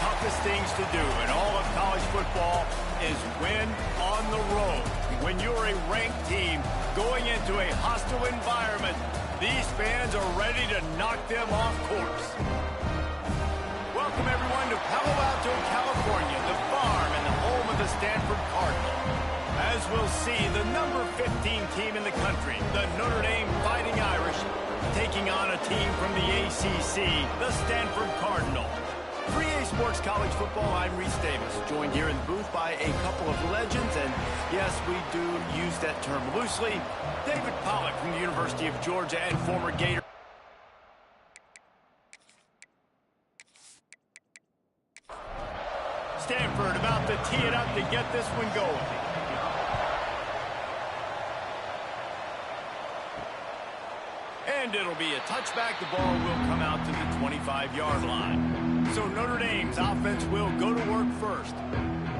toughest things to do in all of college football is win on the road. When you're a ranked team going into a hostile environment, these fans are ready to knock them off course. Welcome, everyone, to Palo Alto, California, the farm and the home of the Stanford Cardinal. As we'll see, the number 15 team in the country, the Notre Dame Fighting Irish, taking on a team from the ACC, the Stanford Cardinal. For EA Sports College Football, I'm Reese Davis, joined here in the booth by a couple of legends, and yes, we do use that term loosely. David Pollack from the University of Georgia and former Gator. Stanford about to tee it up to get this one going. And it'll be a touchback. The ball will come out to the 25-yard line. So Notre Dame's offense will go to work first.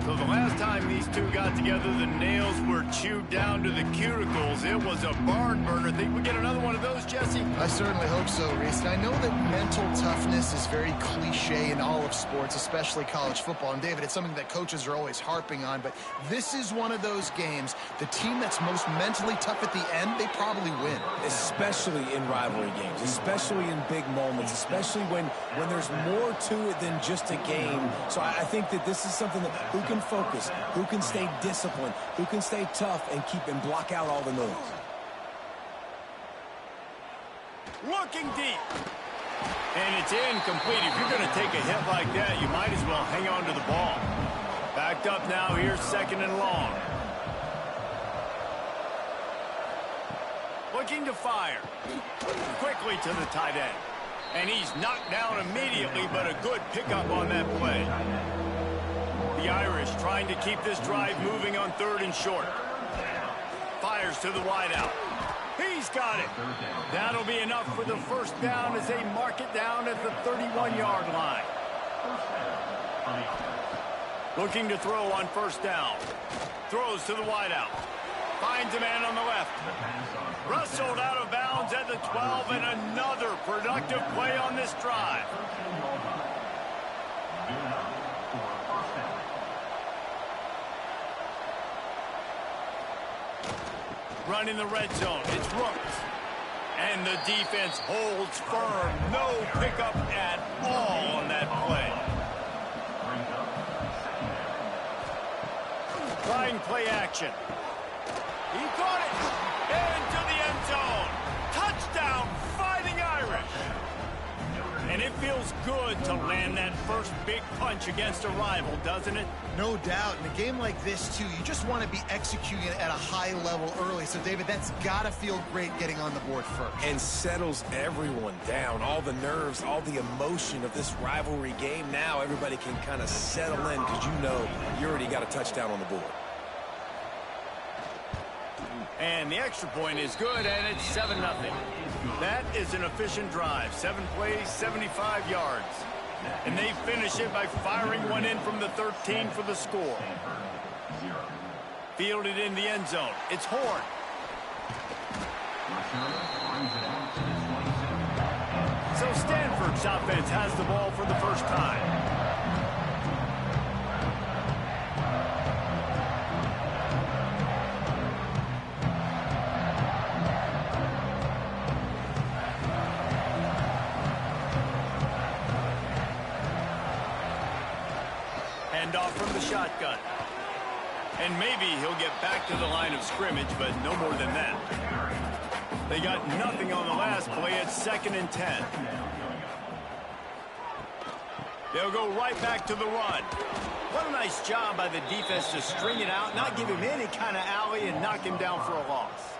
So the last time these two got together, the nails were chewed down to the cuticles. It was a barn burner. Think we get another one of those, Jesse? I certainly hope so, Reese. And I know that mental toughness is very cliche in all of sports, especially college football. And David, it's something that coaches are always harping on. But this is one of those games. The team that's most mentally tough at the end, they probably win. Especially in rivalry games, especially in big moments, especially when there's more to it than just a game. So I think that this is something that who can focus, who can stay disciplined, who can stay tough and keep and block out all the noise. Looking deep. And it's incomplete. If you're going to take a hit like that, you might as well hang on to the ball. Backed up now, here's second and long. Looking to fire. Quickly to the tight end. And he's knocked down immediately, but a good pickup on that play. The Irish trying to keep this drive moving on third and short. Fires to the wideout. He's got it. That'll be enough for the first down as they mark it down at the 31-yard line. Looking to throw on first down. Throws to the wideout. Finds a man on the left. Wrestled out of bounds at the 12, and another productive play on this drive. Running the red zone. It's Rooks. And the defense holds firm. No pickup at all on that play. Trying play action. He caught it. Into the end zone. Touchdown, Fighting Irish. And it feels good to land that first big punch against a rival, doesn't it? No doubt. In a game like this, too, you just want to be executing it at a high level early. So, David, that's got to feel great getting on the board first. And settles everyone down. All the nerves, all the emotion of this rivalry game. Now everybody can kind of settle in because you know you already got a touchdown on the board. And the extra point is good, and it's 7-0. That is an efficient drive. 7 plays, 75 yards. And they finish it by firing one in from the 13 for the score. Fielded in the end zone. It's Horn. So Stanford's offense has the ball for the first time. Off from the shotgun. And maybe he'll get back to the line of scrimmage, but no more than that. They got nothing on the last play. It's 2nd and 10. They'll go right back to the run. What a nice job by the defense to string it out, not give him any kind of alley, and knock him down for a loss.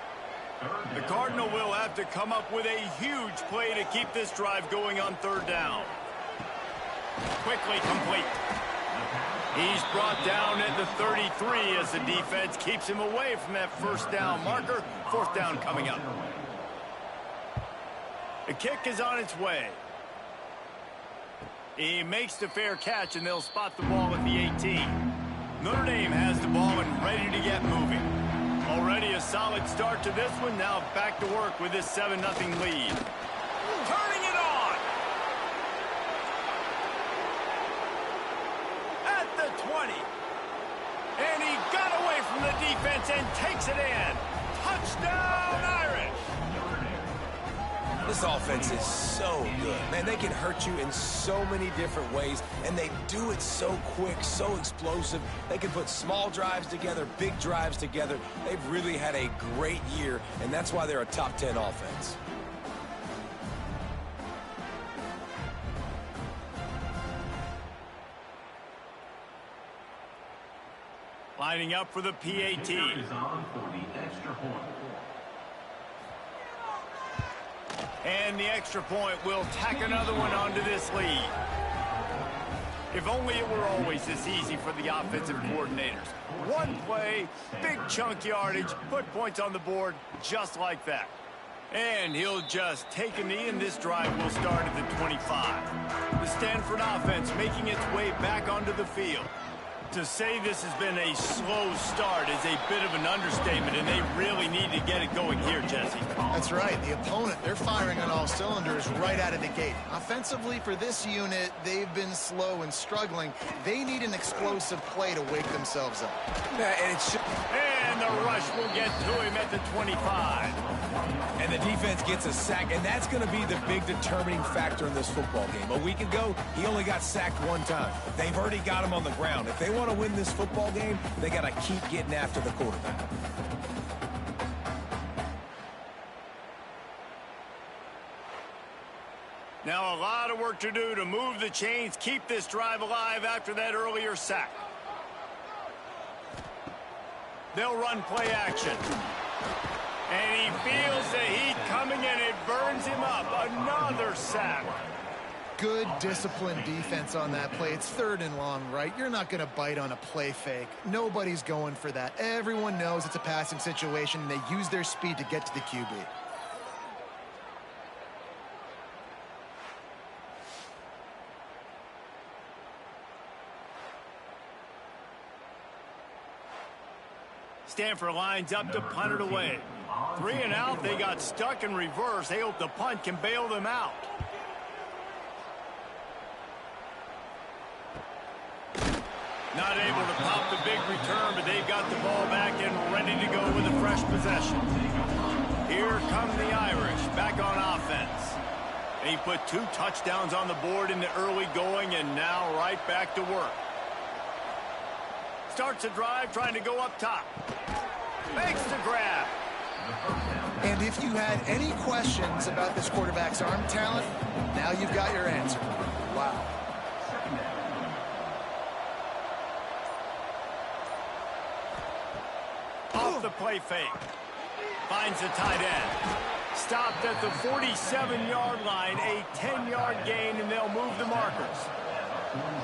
The Cardinal will have to come up with a huge play to keep this drive going on third down. Quickly complete. He's brought down at the 33 as the defense keeps him away from that first down marker. Fourth down coming up. The kick is on its way. He makes the fair catch, and they'll spot the ball at the 18. Notre Dame has the ball and ready to get moving. Already a solid start to this one. Now back to work with this 7-0 lead. Turning it on. and takes it in. Touchdown, Irish! This offense is so good. Man, they can hurt you in so many different ways, and they do it so quick, so explosive. They can put small drives together, big drives together. They've really had a great year, and that's why they're a top 10 offense. Lining up for the PAT. And the extra point will tack another one onto this lead. If only it were always this easy for the offensive coordinators. One play, big chunk yardage, put points on the board just like that. And he'll just take a knee, and this drive will start at the 25. The Stanford offense making its way back onto the field. To say this has been a slow start is a bit of an understatement, and they really need to get it going here, Jesse. That's right. The opponent, they're firing on all cylinders right out of the gate. Offensively, for this unit, they've been slow and struggling. They need an explosive play to wake themselves up. And the rush will get to him at the 25. And the defense gets a sack, and that's going to be the big determining factor in this football game. A week ago, he only got sacked one time. They've already got him on the ground. If they want to win this football game, they got to keep getting after the quarterback. Now a lot of work to do to move the chains, keep this drive alive after that earlier sack. They'll run play action. And he feels the heat coming, and it burns him up. Another sack. Good, disciplined defense on that play. It's 3rd and long, right? You're not going to bite on a play fake. Nobody's going for that. Everyone knows it's a passing situation, and they use their speed to get to the QB. Stanford lines up to punt it away. 3 and out, they got stuck in reverse. They hope the punt can bail them out. Not able to pop the big return, but they've got the ball back and ready to go with a fresh possession. Here come the Irish, back on offense. They put 2 touchdowns on the board in the early going, and now right back to work. Starts a drive, trying to go up top. Makes the grab. And if you had any questions about this quarterback's arm talent, now you've got your answer. Wow. Off the play fake. Finds the tight end. Stopped at the 47-yard line, a 10-yard gain, and they'll move the markers.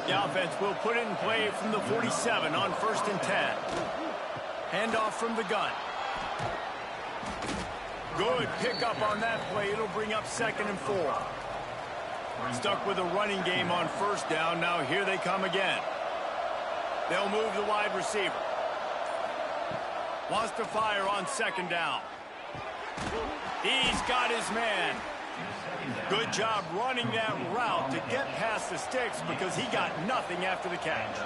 The offense will put it in play from the 47 on 1st and 10. Handoff from the gun. Good pickup on that play. It'll bring up 2nd and 4. Stuck with a running game on 1st down. Now here they come again. They'll move the wide receiver. Wants to fire on 2nd down. He's got his man. Good job running that route to get past the sticks because he got nothing after the catch.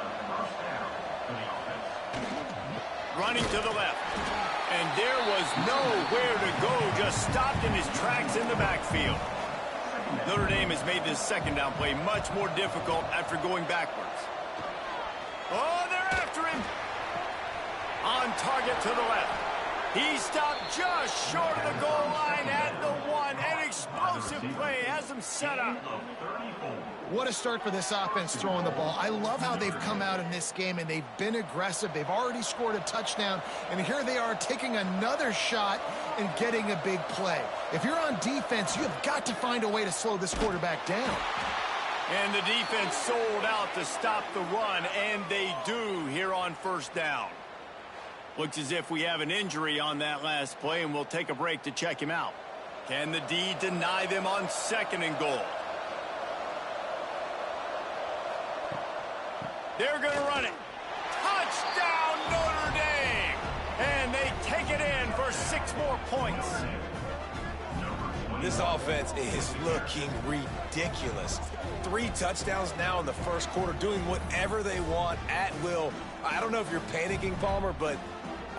Running to the left. And there was nowhere to go, just stopped in his tracks in the backfield. Notre Dame has made this 2nd down play much more difficult after going backwards. Oh, they're after him. On target to the left. He stopped just short of the goal line at the 1. An explosive play has him set up. What a start for this offense throwing the ball. I love how they've come out in this game, and they've been aggressive. They've already scored a touchdown, and here they are taking another shot and getting a big play. If you're on defense, you have got to find a way to slow this quarterback down. And the defense sold out to stop the run, and they do here on 1st down. Looks as if we have an injury on that last play, and we'll take a break to check him out. Can the D deny them on 2nd and goal? They're going to run it. Touchdown, Notre Dame! And they take it in for 6 more points. This offense is looking ridiculous. 3 touchdowns now in the 1st quarter, doing whatever they want at will. I don't know if you're panicking, Palmer, but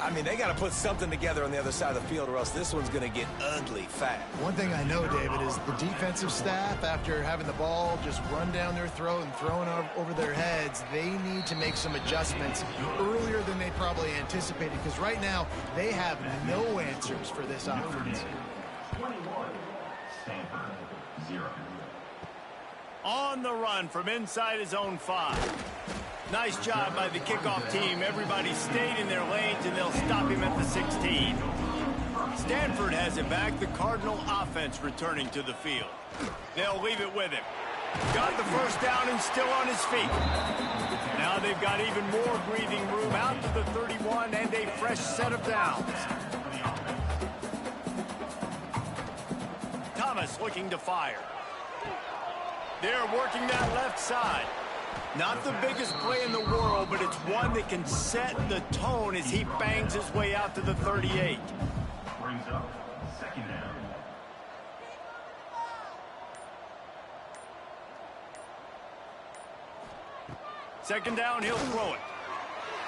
I mean, they got to put something together on the other side of the field or else this one's going to get ugly fast. One thing I know, David, is the defensive staff, after having the ball just run down their throat and thrown over their heads, they need to make some adjustments earlier than they probably anticipated, because right now they have no answers for this offense. 21, Stanford, 0. On the run from inside his own 5. Nice job by the kickoff team. Everybody stayed in their lanes, and they'll stop him at the 16. Stanford has it back. The Cardinal offense returning to the field. They'll leave it with him. Got the first down and still on his feet. Now they've got even more breathing room out to the 31 and a fresh set of downs. Thomas looking to fire. They're working that left side. Not the biggest play in the world, but it's one that can set the tone as he bangs his way out to the 38. Brings up second down. Second down, he'll throw it.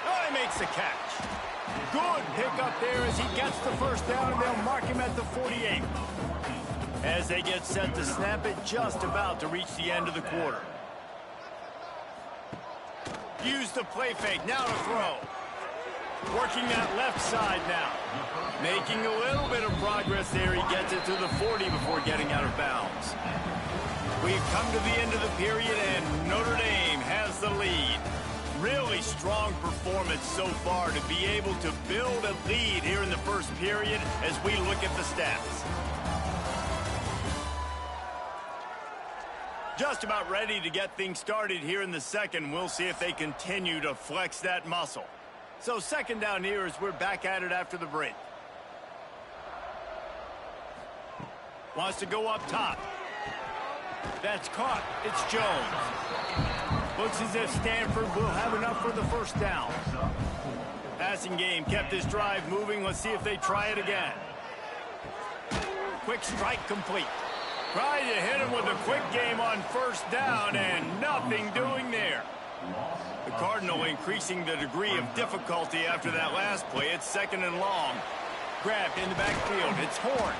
Oh, he makes the catch. Good pickup there as he gets the first down, and they'll mark him at the 48. As they get set to snap it, just about to reach the end of the quarter. Use the play fake, now to throw. Working that left side now. Making a little bit of progress there. He gets it to the 40 before getting out of bounds. We've come to the end of the period, and Notre Dame has the lead. Really strong performance so far to be able to build a lead here in the first period as we look at the stats. Just about ready to get things started here in the second. We'll see if they continue to flex that muscle. So second down here as we're back at it after the break. Wants to go up top. That's caught. It's Jones. Looks as if Stanford will have enough for the first down. Passing game kept this drive moving. Let's see if they try it again. Quick strike complete. Trying to hit him with a quick game on first down, and nothing doing there. The Cardinal increasing the degree of difficulty after that last play. It's second and long. Grabbed in the backfield. It's Horn.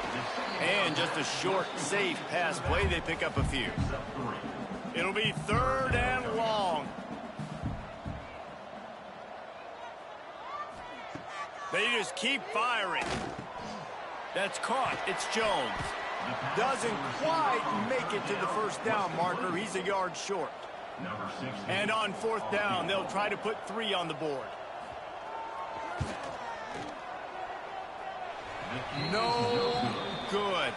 And just a short, safe pass play. They pick up a few. It'll be third and long. They just keep firing. That's caught. It's Jones. Doesn't quite make it to the first down marker. He's a yard short. And on fourth down, they'll try to put 3 on the board. No good.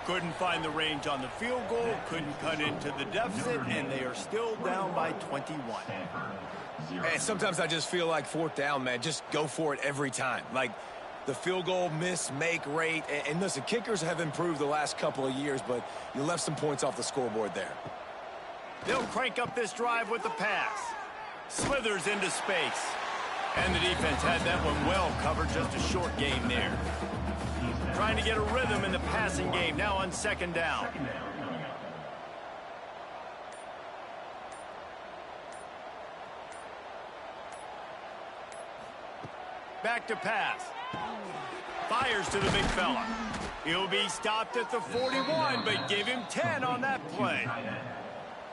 Couldn't find the range on the field goal, couldn't cut into the deficit, and they are still down by 21. Hey, sometimes I just feel like fourth down, man, just go for it every time. Like, the field goal miss-make rate. And listen, kickers have improved the last couple of years, but you left some points off the scoreboard there. They'll crank up this drive with the pass. Slithers into space. And the defense had that one well covered, just a short game there. Trying to get a rhythm in the passing game, now on second down. Back to pass. Fires to the big fella. He'll be stopped at the 41, but give him 10 on that play.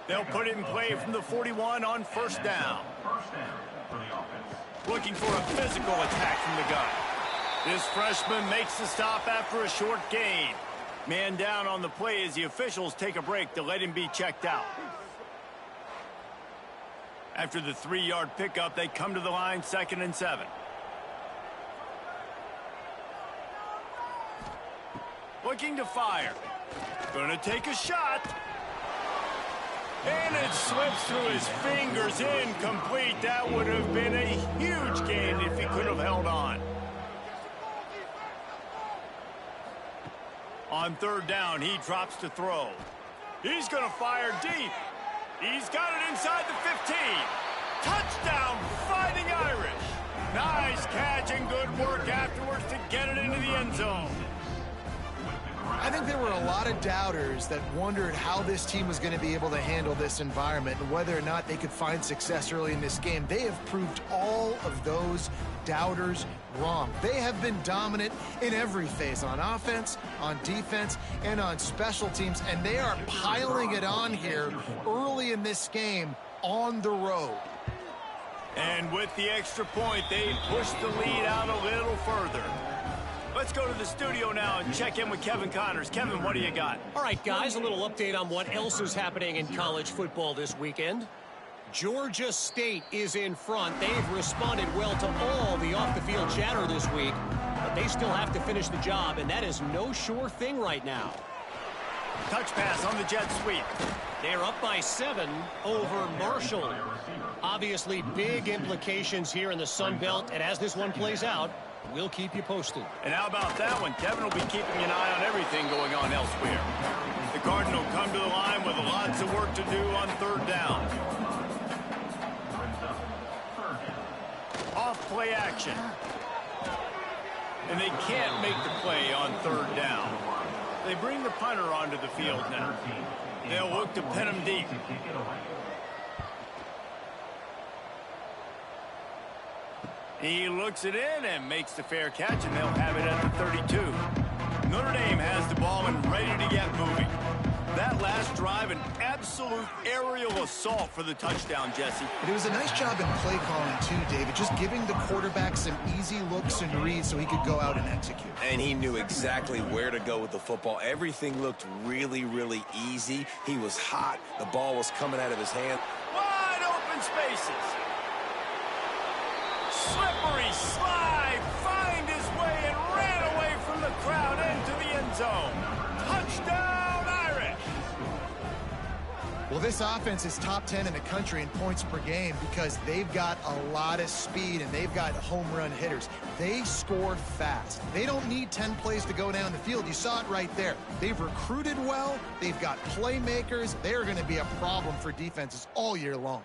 They'll put it in play from the 41 on first down. Looking for a physical attack from the gun. This freshman makes the stop after a short gain. Man down on the play as the officials take a break to let him be checked out. After the 3-yard pickup, they come to the line, 2nd and 7. Looking to fire. Gonna take a shot. And it slips through his fingers, incomplete. That would have been a huge gain if he could have held on. On third down, he drops to throw. He's gonna fire deep. He's got it inside the 15. Touchdown, Fighting Irish. Nice catch and good work afterwards to get it into the end zone. I think there were a lot of doubters that wondered how this team was going to be able to handle this environment and whether or not they could find success early in this game. They have proved all of those doubters wrong. They have been dominant in every phase, on offense, on defense, and on special teams, and they are piling it on here early in this game on the road. And with the extra point, they push the lead out a little further. Let's go to the studio now and check in with Kevin Connors. Kevin, what do you got? All right, guys, a little update on what else is happening in college football this weekend. Georgia State is in front. They've responded well to all the off-the-field chatter this week, but they still have to finish the job, and that is no sure thing right now. Touch pass on the jet sweep. They're up by 7 over Marshall. Obviously, big implications here in the Sun Belt, and as this one plays out, we'll keep you posted. And how about that one? Kevin will be keeping an eye on everything going on elsewhere. The Cardinal come to the line with lots of work to do on third down. Off play action. And they can't make the play on third down. They bring the punter onto the field now. They'll look to pin him deep. He looks it in and makes the fair catch, and they'll have it at the 32. Notre Dame has the ball and ready to get moving. That last drive, an absolute aerial assault for the touchdown, Jesse. And it was a nice job in play calling, too, David, just giving the quarterback some easy looks and reads so he could go out and execute. And he knew exactly where to go with the football. Everything looked really, really easy. He was hot. The ball was coming out of his hand. Wide open spaces. Slippery slide, find his way and ran away from the crowd into the end zone. Touchdown, Irish! Well, this offense is top 10 in the country in points per game because they've got a lot of speed and they've got home run hitters. They score fast. They don't need 10 plays to go down the field. You saw it right there. They've recruited well. They've got playmakers. They're going to be a problem for defenses all year long.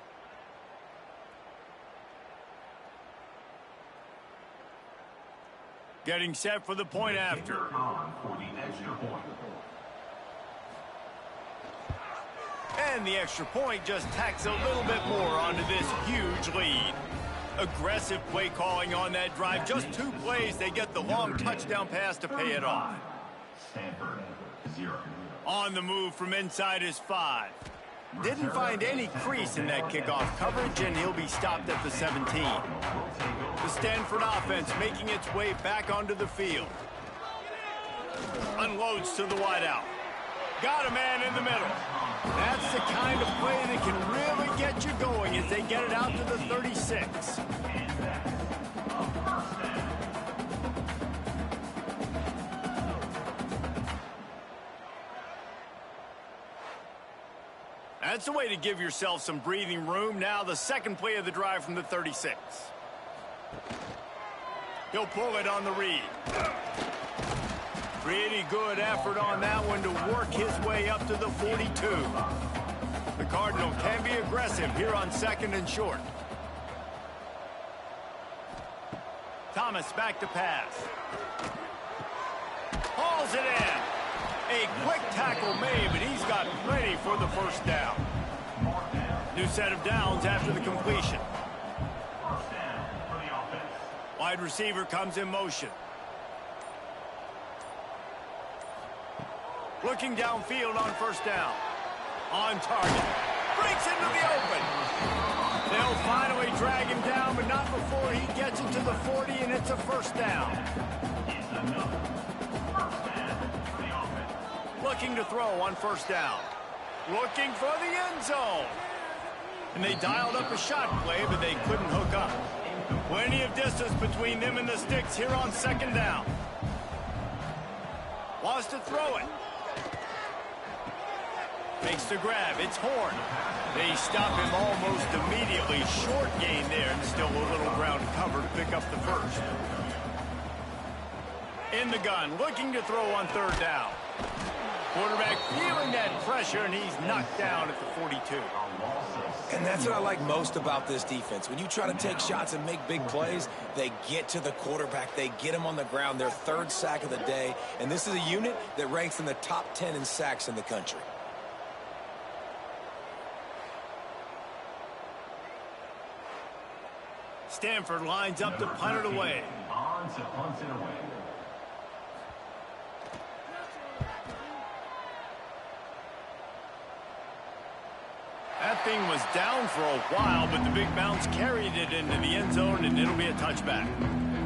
Getting set for the point after. And the extra point just tacks a little bit more onto this huge lead. Aggressive play calling on that drive. Just 2 plays, they get the long touchdown pass to pay it off. Stanford 0. On the move from inside his 5. Didn't find any crease in that kickoff coverage, and he'll be stopped at the 17. The Stanford offense making its way back onto the field. Unloads to the wideout. Got a man in the middle. That's the kind of play that can really get you going as they get it out to the 36. That's the way to give yourself some breathing room. Now the second play of the drive from the 36. He'll pull it on the read. Pretty good effort on that one to work his way up to the 42. The Cardinal can be aggressive here on 2nd and short. Thomas back to pass. Hauls it in. A quick tackle made, but he's got plenty for the first down. New set of downs after the completion. Wide receiver comes in motion. Looking downfield on first down. On target. Breaks into the open. They'll finally drag him down, but not before he gets it to the 40, and it's a first down. Looking to throw on first down. Looking for the end zone. And they dialed up a shot play, but they couldn't hook up. Plenty of distance between them and the sticks here on 2nd down. Wants to throw it. Makes the grab. It's Horn. They stop him almost immediately. Short gain there, and still a little ground to cover to pick up the first. In the gun, looking to throw on 3rd down. Quarterback feeling that pressure, and he's knocked down at the 42. And that's what I like most about this defense. When you try to take shots and make big plays, they get to the quarterback. They get him on the ground. Their 3rd sack of the day. And this is a unit that ranks in the top 10 in sacks in the country. Stanford lines up to punt it away. on to punt it away. That thing was down for a while, but the big bounce carried it into the end zone, and it'll be a touchback.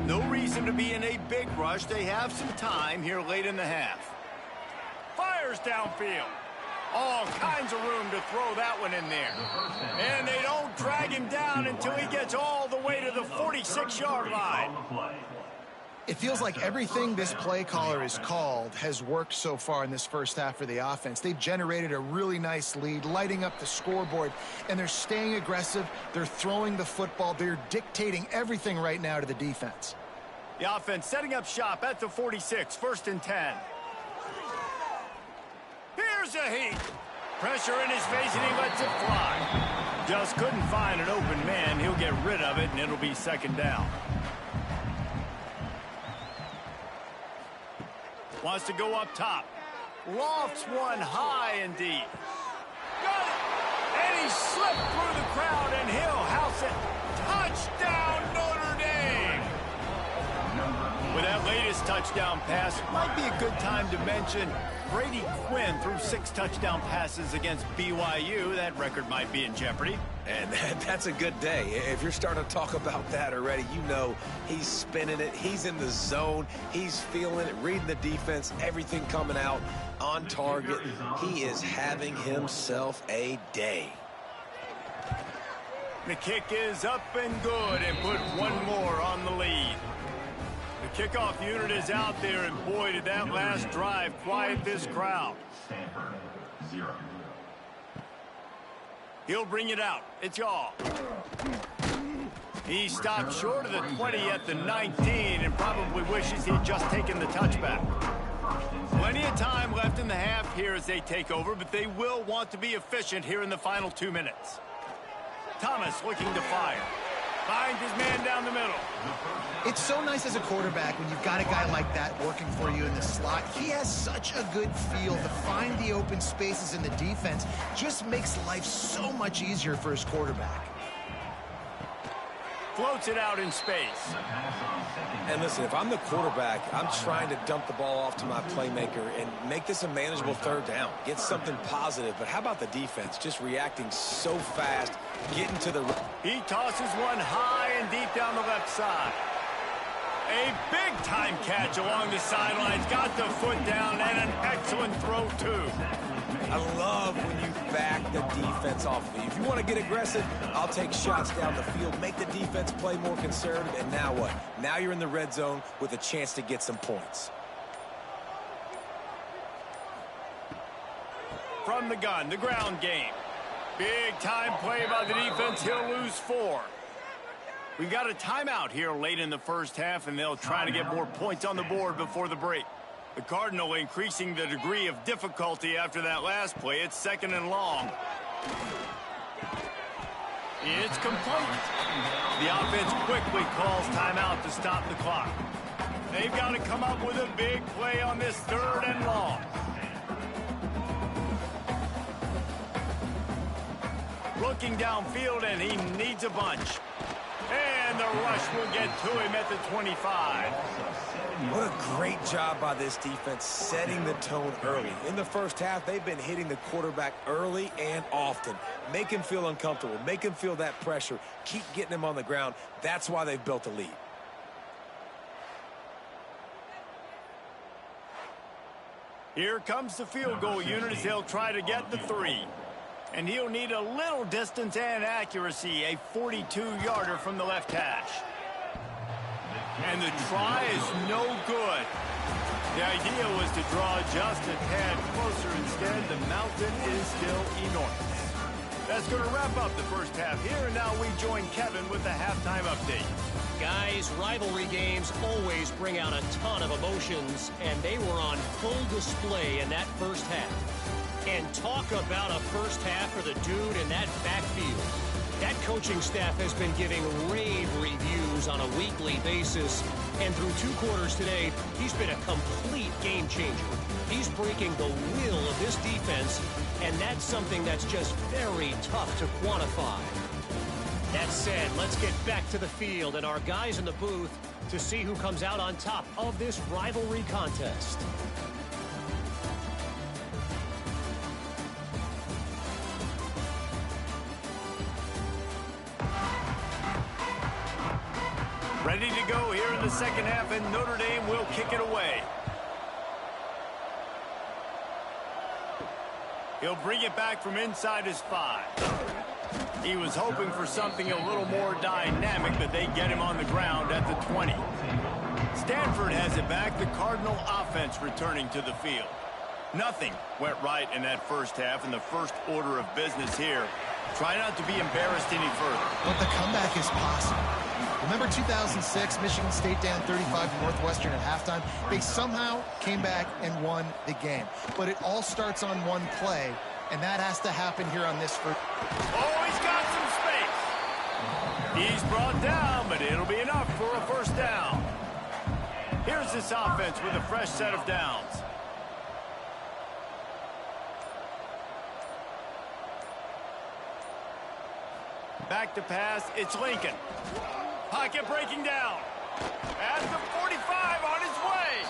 No reason to be in a big rush. They have some time here late in the half. Fires downfield. All kinds of room to throw that one in there. And they don't drag him down until he gets all the way to the 46-yard line. It feels like everything this play caller has called has worked so far in this first half for the offense. They've generated a really nice lead, lighting up the scoreboard, and they're staying aggressive. They're throwing the football. They're dictating everything right now to the defense. The offense setting up shop at the 46, 1st and 10. Here's a heat. Pressure in his face, and he lets it fly. Just couldn't find an open man. He'll get rid of it, and it'll be 2nd down. Wants to go up top. Lofts one high and deep. Got it! And he slipped through the crowd, and he'll house it. Touchdown, Notre Dame! With that latest touchdown pass, might be a good time to mention Brady Quinn threw 6 touchdown passes against BYU. That record might be in jeopardy. And that's a good day. If you're starting to talk about that already, you know he's spinning it. He's in the zone. He's feeling it, reading the defense, everything coming out on target. He is having himself a day. The kick is up and good, and put one more on the lead. The kickoff unit is out there, and boy, did that last drive quiet this crowd. Stanford, 0. He'll bring it out. It's y'all. He stopped short of the 20 at the 19 and probably wishes he'd just taken the touchback. Plenty of time left in the half here as they take over, but they will want to be efficient here in the final 2 minutes. Thomas looking to fire. Finds his man down the middle. It's so nice as a quarterback when you've got a guy like that working for you in the slot. He has such a good feel to find the open spaces in the defense. Just makes life so much easier for his quarterback. Floats it out in space. And listen, if I'm the quarterback, I'm trying to dump the ball off to my playmaker and make this a manageable 3rd down. Get something positive. But how about the defense? Just reacting so fast, getting to the... He tosses one high and deep down the left side. A big-time catch along the sidelines. Got the foot down, and an excellent throw, too. I love when you back the defense off of me. If you want to get aggressive, I'll take shots down the field, make the defense play more conservative, and now what? Now you're in the red zone with a chance to get some points. From the gun, the ground game. Big-time play by the defense. He'll lose 4. We got a timeout here late in the first half, and they'll try to get more points on the board before the break. The Cardinal increasing the degree of difficulty after that last play. It's 2nd and long. It's complete. The offense quickly calls timeout to stop the clock. They've got to come up with a big play on this 3rd and long. Looking downfield, and he needs a bunch. And the rush will get to him at the 25. What a great job by this defense setting the tone early. In the first half, they've been hitting the quarterback early and often. Make him feel uncomfortable. Make him feel that pressure. Keep getting him on the ground. That's why they've built a lead. Here comes the field goal unit as they'll try to get the 3. And he'll need a little distance and accuracy, a 42-yarder from the left hash. And the try is no good. The idea was to draw just a tad closer. Instead, the mountain is still enormous. That's going to wrap up the first half here, and now we join Kevin with the halftime update. Guys, rivalry games always bring out a ton of emotions, and they were on full display in that first half. And talk about a first half for the dude in that backfield. That coaching staff has been giving rave reviews on a weekly basis. And through 2 quarters today, he's been a complete game changer. He's breaking the will of this defense, and that's something that's just very tough to quantify. That said, let's get back to the field and our guys in the booth to see who comes out on top of this rivalry contest. Ready to go here in the second half, and Notre Dame will kick it away. He'll bring it back from inside his 5. He was hoping for something a little more dynamic, but they get him on the ground at the 20. Stanford has it back. The Cardinal offense returning to the field. Nothing went right in that first half, and the first order of business here. Try not to be embarrassed any further. But the comeback is possible. Remember 2006, Michigan State down 35 to Northwestern at halftime? They somehow came back and won the game. But it all starts on one play, and that has to happen here on this first. Oh, he's got some space. He's brought down, but it'll be enough for a first down. Here's this offense with a fresh set of downs. Back to pass, it's Lincoln. Pocket breaking down. At the 45 on his way.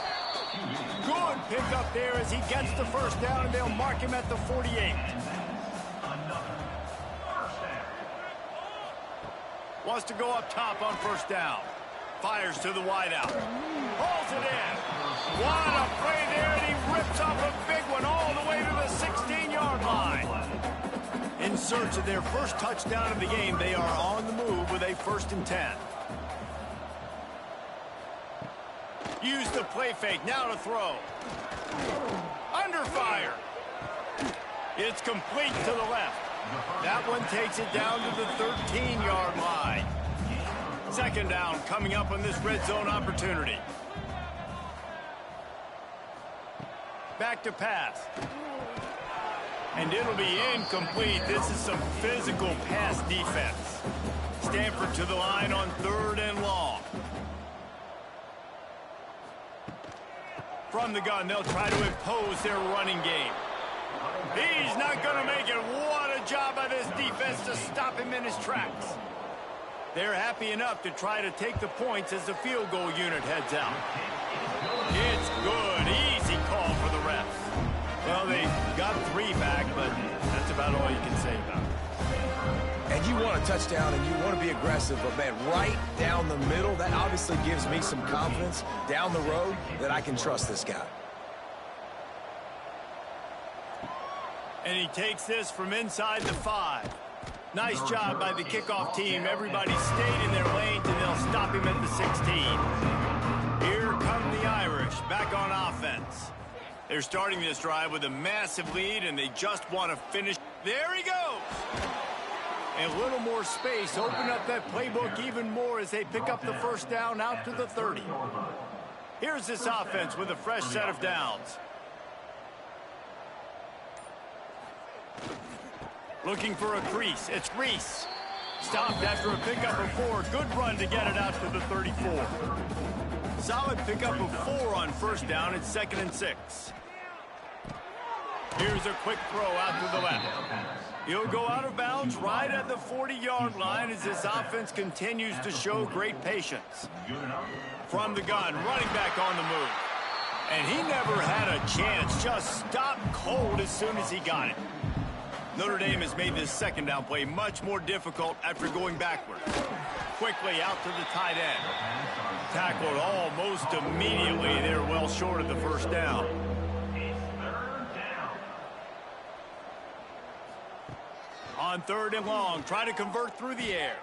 Good pickup there as he gets the first down, and they'll mark him at the 48. Wants to go up top on first down. Fires to the wideout. Hauls it in. What a play there, and he rips off a big one all the way to the 16-yard line. In search of their first touchdown of the game, they are on the move with a 1st and 10. Use the play fake, now to throw. Under fire. It's complete to the left. That one takes it down to the 13-yard line. Second down coming up on this red zone opportunity. Back to pass. And it'll be incomplete. This is some physical pass defense. Stanford to the line on 3rd and long. From the gun, they'll try to impose their running game. He's not going to make it. What a job by this defense to stop him in his tracks. They're happy enough to try to take the points as the field goal unit heads out. It's good. Easy call for the refs. Well, they got 3 back, but that's about all you can say about it. And you want a touchdown and you want to be aggressive, but man, right down the middle, that obviously gives me some confidence down the road that I can trust this guy. And he takes this from inside the 5. Nice job by the kickoff team. Everybody stayed in their lanes, and they'll stop him at the 16. Here come the Irish back on offense. They're starting this drive with a massive lead, and they just want to finish. There he goes. And a little more space. Open up that playbook even more as they pick up the first down out to the 30. Here's this offense with a fresh set of downs. Looking for a crease. It's Reese. Stopped after a pickup of 4. Good run to get it out to the 34. Solid pickup of 4 on first down. It's 2nd and 6. Here's a quick throw out to the left. He'll go out of bounds right at the 40-yard line as this offense continues to show great patience. From the gun, running back on the move. And he never had a chance. Just stopped cold as soon as he got it. Notre Dame has made this second down play much more difficult after going backward. Quickly out to the tight end. Tackled almost immediately. They're well short of the first down. On 3rd and long, try to convert through the air.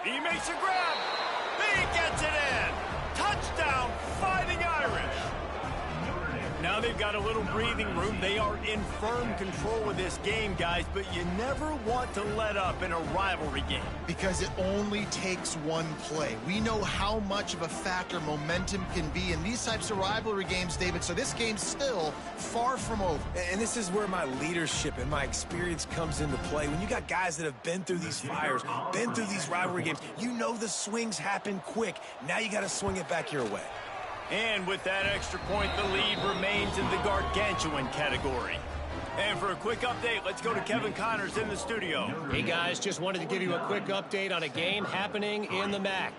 He makes a grab. He gets it in. Touchdown, Fighting Irish. Now they've got a little breathing room. They are in firm control of this game, guys, but you never want to let up in a rivalry game. Because it only takes one play. We know how much of a factor momentum can be in these types of rivalry games, David, so this game's still far from over. And this is where my leadership and my experience comes into play. When you got guys that have been through these fires, been through these rivalry games, you know the swings happen quick. Now you got to swing it back your way. And with that extra point, the lead remains in the gargantuan category. And for a quick update, let's go to Kevin Connors in the studio. Hey, guys, just wanted to give you a quick update on a game happening in the MAC.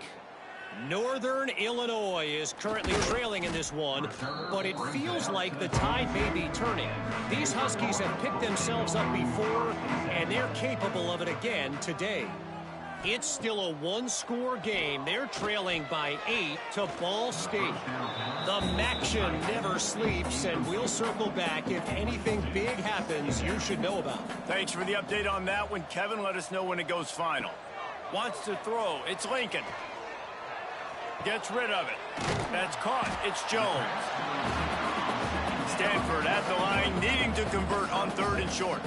Northern Illinois is currently trailing in this one, but it feels like the tide may be turning. These Huskies have picked themselves up before, and they're capable of it again today. It's still a one-score game. They're trailing by 8 to Ball State. The MACtion never sleeps, and we'll circle back if anything big happens you should know about. Thanks for the update on that one, Kevin. Let us know when it goes final. Wants to throw. It's Lincoln. Gets rid of it. That's caught. It's Jones. Stanford at the line, needing to convert on 3rd and short.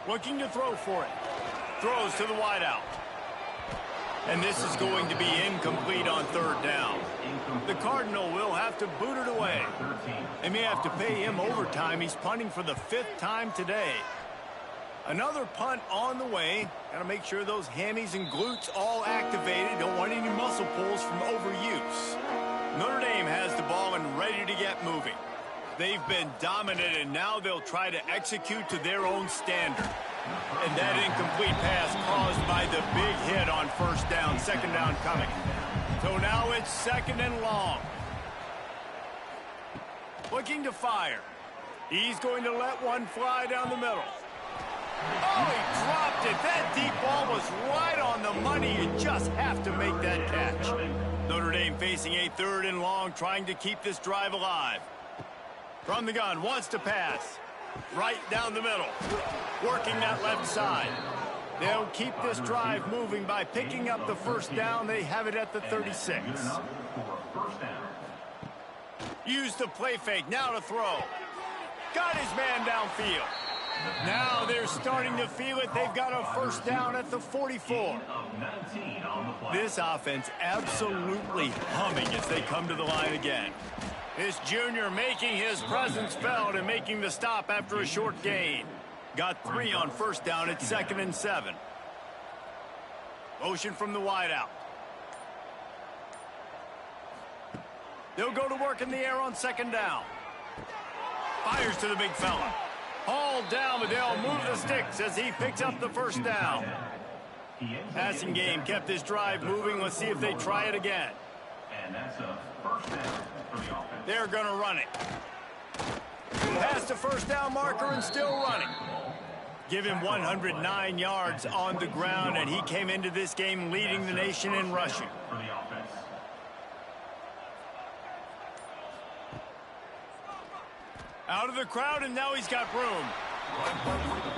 Looking to throw for it. Throws to the wideout. And this is going to be incomplete on 3rd down. The Cardinal will have to boot it away. They may have to pay him overtime. He's punting for the 5th time today. Another punt on the way. Got to make sure those hammies and glutes all activated. Don't want any muscle pulls from overuse. Notre Dame has the ball and ready to get moving. They've been dominant, and now they'll try to execute to their own standard. And that incomplete pass caused by the big hit on 1st down, 2nd down coming. So now it's 2nd and long. Looking to fire. He's going to let one fly down the middle. Oh, he dropped it. That deep ball was right on the money. You just have to make that catch. Notre Dame facing a 3rd and long, trying to keep this drive alive. From the gun, wants to pass. Right down the middle. Working that left side. They'll keep this drive moving by picking up the 1st down. They have it at the 36. Use the play fake. Now to throw. Got his man downfield. Now they're starting to feel it. They've got a 1st down at the 44. This offense absolutely humming as they come to the line again. This junior making his presence felt and making the stop after a short gain. Got 3 on 1st down. It's 2nd and 7. Motion from the wideout. They'll go to work in the air on 2nd down. Fires to the big fella. Hauled down, but they'll move the sticks as he picks up the 1st down. Passing game kept this drive moving. Let's see if they try it again. And that's a 1st down for the offense. They're going to run it. Past the 1st down marker and still running. Give him 109 yards on the ground, and he came into this game leading the nation in rushing. For the offense. Out of the crowd, and now he's got room.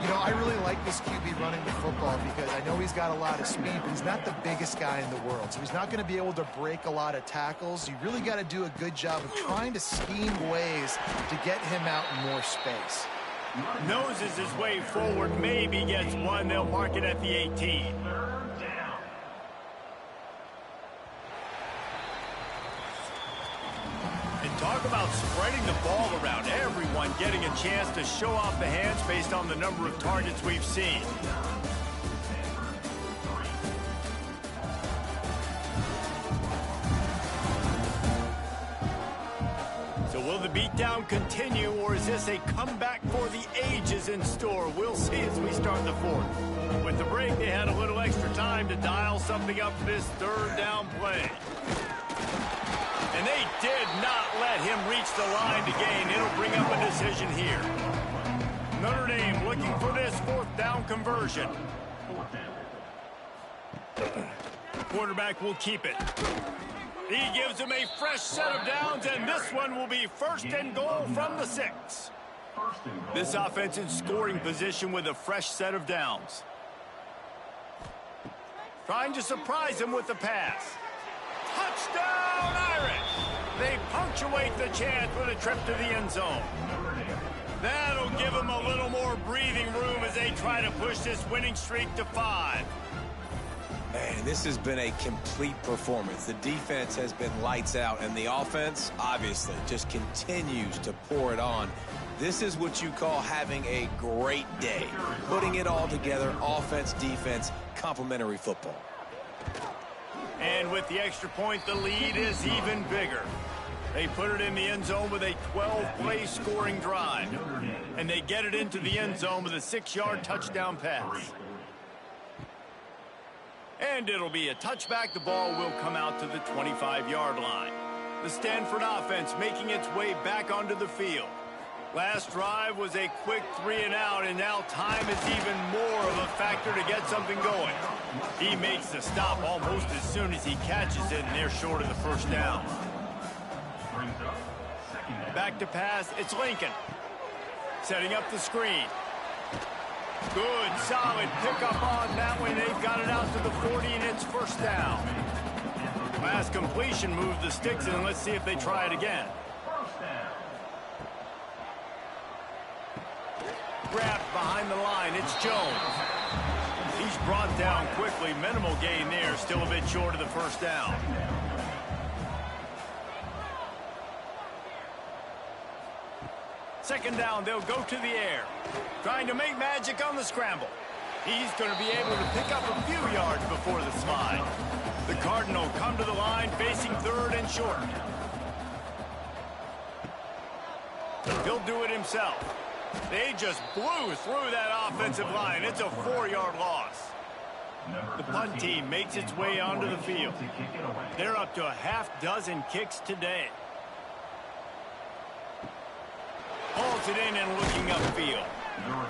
You know, I really like this QB running the football because I know he's got a lot of speed, but he's not the biggest guy in the world. So he's not going to be able to break a lot of tackles. You really got to do a good job of trying to scheme ways to get him out in more space. Noses his way forward, maybe gets one. They'll mark it at the 18. And talk about spreading the ball around. Everyone getting a chance to show off the hands based on the number of targets we've seen. So will the beatdown continue, or is this a comeback for the ages in store? We'll see as we start the 4th. With the break, they had a little extra time to dial something up for this 3rd down play. And they did not let him reach the line to gain. It'll bring up a decision here. Notre Dame looking for this 4th down conversion. Quarterback will keep it. He gives him a fresh set of downs, and this one will be 1st and goal from the 6. This offense in scoring position with a fresh set of downs. Trying to surprise him with the pass. Touchdown, Irish! They punctuate the chance with a trip to the end zone. That'll give them a little more breathing room as they try to push this winning streak to 5. Man, this has been a complete performance. The defense has been lights out, and the offense, obviously, just continues to pour it on. This is what you call having a great day. Putting it all together, offense, defense, complementary football. And with the extra point, the lead is even bigger. They put it in the end zone with a 12-play scoring drive. And they get it into the end zone with a 6-yard touchdown pass. And it'll be a touchback. The ball will come out to the 25-yard line. The Stanford offense making its way back onto the field. Last drive was a quick 3-and-out, and now time is even more of a factor to get something going. He makes the stop almost as soon as he catches it, and they're short of the first down. Back to pass, it's Lincoln. Setting up the screen. Good, solid pickup on that one. They've got it out to the 40, and it's first down. Last completion moved the sticks in. Let's see if they try it again. Wrapped behind the line, it's Jones. He's brought down quickly. Minimal gain there, still a bit short of the first down. Second down, they'll go to the air. Trying to make magic on the scramble. He's going to be able to pick up a few yards before the slide. The Cardinal come to the line facing third and short. He'll do it himself. They just blew through that offensive line. It's a 4-yard loss. The punt team makes its way onto the field. They're up to a half-dozen kicks today. Hauls it in and looking upfield.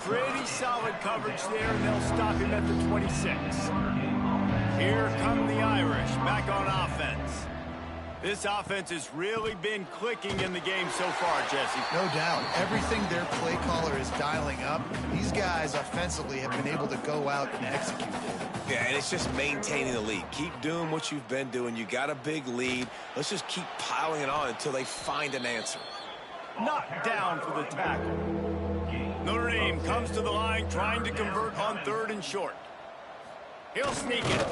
Pretty solid coverage there, and they'll stop him at the 26. Here come the Irish back on offense. This offense has really been clicking in the game so far, Jesse. No doubt. Everything their play caller is dialing up, these guys offensively have been able to go out and execute it. Yeah, and it's just maintaining the lead. Keep doing what you've been doing. You got a big lead. Let's just keep piling it on until they find an answer. Knocked down for the tackle. Notre Dame comes to the line trying to convert on third and short. He'll sneak it.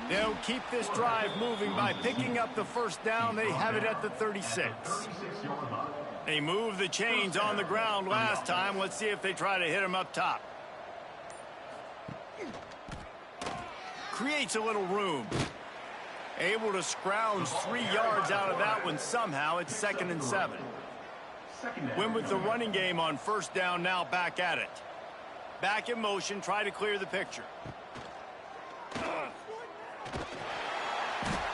They'll keep this drive moving by picking up the first down. They have it at the 36. They moved the chains on the ground last time. Let's see if they try to hit him up top. Creates a little room. Able to scrounge 3 yards out of that one somehow. It's 2nd and 7. Win with the running game on first down, now back at it. Back in motion, try to clear the picture.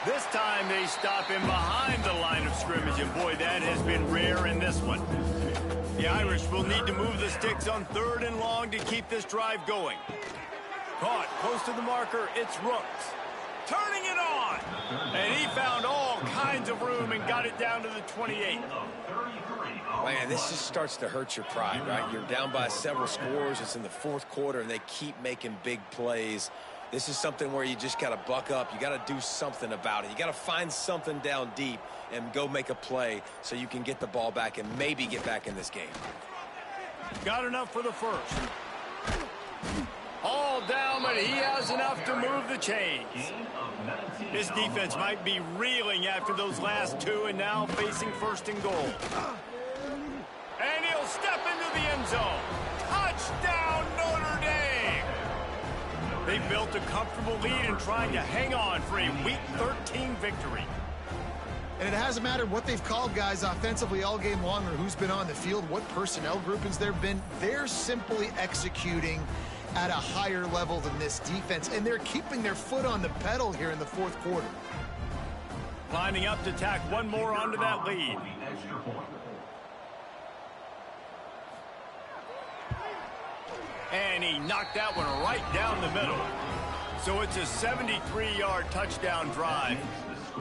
This time they stop him behind the line of scrimmage, and boy, that has been rare in this one. The Irish will need to move the sticks on third and long to keep this drive going. Caught close to the marker, it's Rooks. Turning it on! And he found all kinds of room and got it down to the 28. Man, this just starts to hurt your pride, right? You're down by several scores. It's in the fourth quarter, and they keep making big plays. This is something where you just got to buck up. You got to do something about it. You got to find something down deep and go make a play so you can get the ball back and maybe get back in this game. Got enough for the first. All down, but he has enough to move the chains. This defense might be reeling after those last two, and now facing first and goal. And he'll step into the end zone. Touchdown, Notre Dame! They built a comfortable lead and trying to hang on for a Week 13 victory. And it hasn't mattered what they've called guys offensively all game long or who's been on the field, what personnel groupings there have been. They're simply executing at a higher level than this defense, and they're keeping their foot on the pedal here in the fourth quarter. Lining up to tack one more onto that lead. And he knocked that one right down the middle. So it's a 73-yard touchdown drive.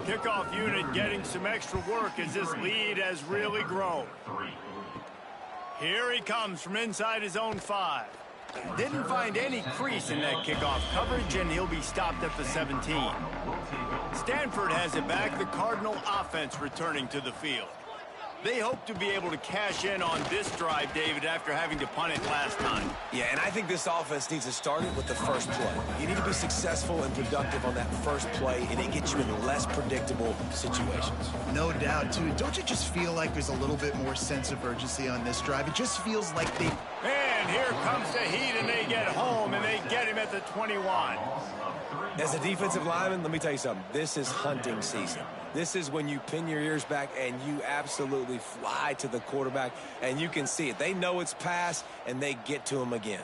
Kickoff unit getting some extra work as this lead has really grown. Here he comes from inside his own 5. Didn't find any crease in that kickoff coverage, and he'll be stopped at the 17. Stanford has it back. The Cardinal offense returning to the field. They hope to be able to cash in on this drive, David, after having to punt it last time. Yeah, and I think this offense needs to start it with the first play. You need to be successful and productive on that first play, and it gets you in less predictable situations. No doubt, too. Don't you just feel like there's a little bit more sense of urgency on this drive? It just feels like they... And here comes the heat, and they get home, and they get him at the 21. As a defensive lineman, let me tell you something. This is hunting season. This is when you pin your ears back and you absolutely fly to the quarterback, and you can see it. They know it's pass, and they get to him again.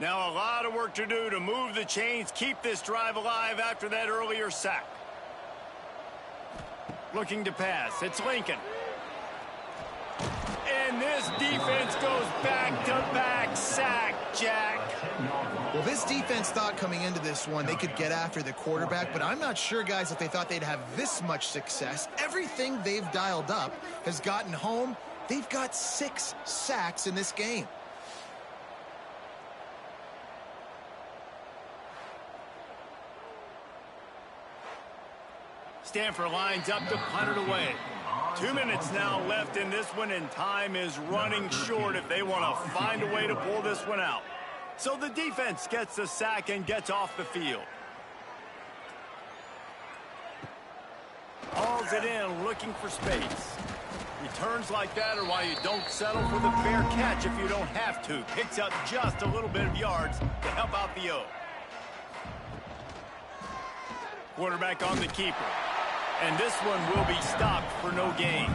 Now a lot of work to do to move the chains, keep this drive alive after that earlier sack. Looking to pass. It's Lincoln. And this defense goes back-to-back sack, Jack. Well, this defense thought coming into this one they could get after the quarterback, but I'm not sure, guys, if they thought they'd have this much success. Everything they've dialed up has gotten home. They've got 6 sacks in this game. Stanford lines up to punt it away. 2 minutes now left in this one, and time is running short if they want to find a way to pull this one out. So the defense gets the sack and gets off the field. Hauls it in, looking for space. Returns like that are why you don't settle for the fair catch if you don't have to. Picks up just a little bit of yards to help out the O. Quarterback on the keeper. And this one will be stopped for no gain.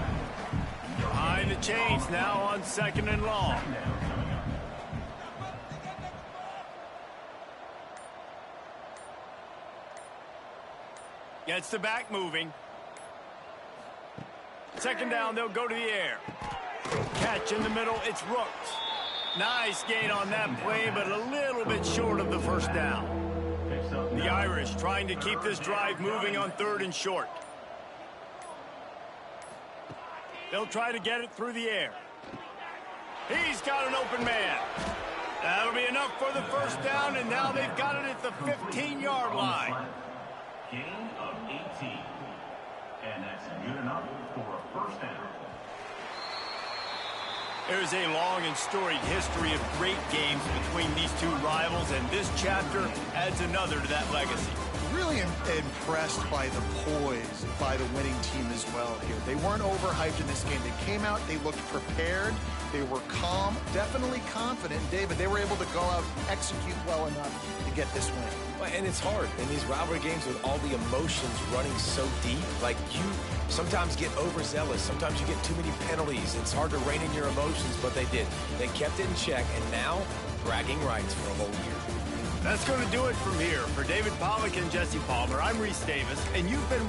Behind the chains now on 2nd and long. Gets the back moving. 2nd down, they'll go to the air. Catch in the middle, it's Rooks. Nice gain on that play, but a little bit short of the 1st down. The Irish trying to keep this drive moving on 3rd and short. They'll try to get it through the air. He's got an open man. That'll be enough for the 1st down, and now they've got it at the 15-yard line. Gain of 18. And that's good enough for a 1st down. There's a long and storied history of great games between these two rivals, and this chapter adds another to that legacy. Really impressed by the poise by the winning team as well here. They weren't overhyped in this game. They came out, they looked prepared, they were calm, definitely confident. David, they were able to go out and execute well enough to get this win. And it's hard in these rivalry games with all the emotions running so deep. Like, you sometimes get overzealous. Sometimes you get too many penalties. It's hard to rein in your emotions, but they did. They kept it in check, and now bragging rights for a whole year. That's going to do it from here. For David Pollack and Jesse Palmer, I'm Reese Davis, and you've been...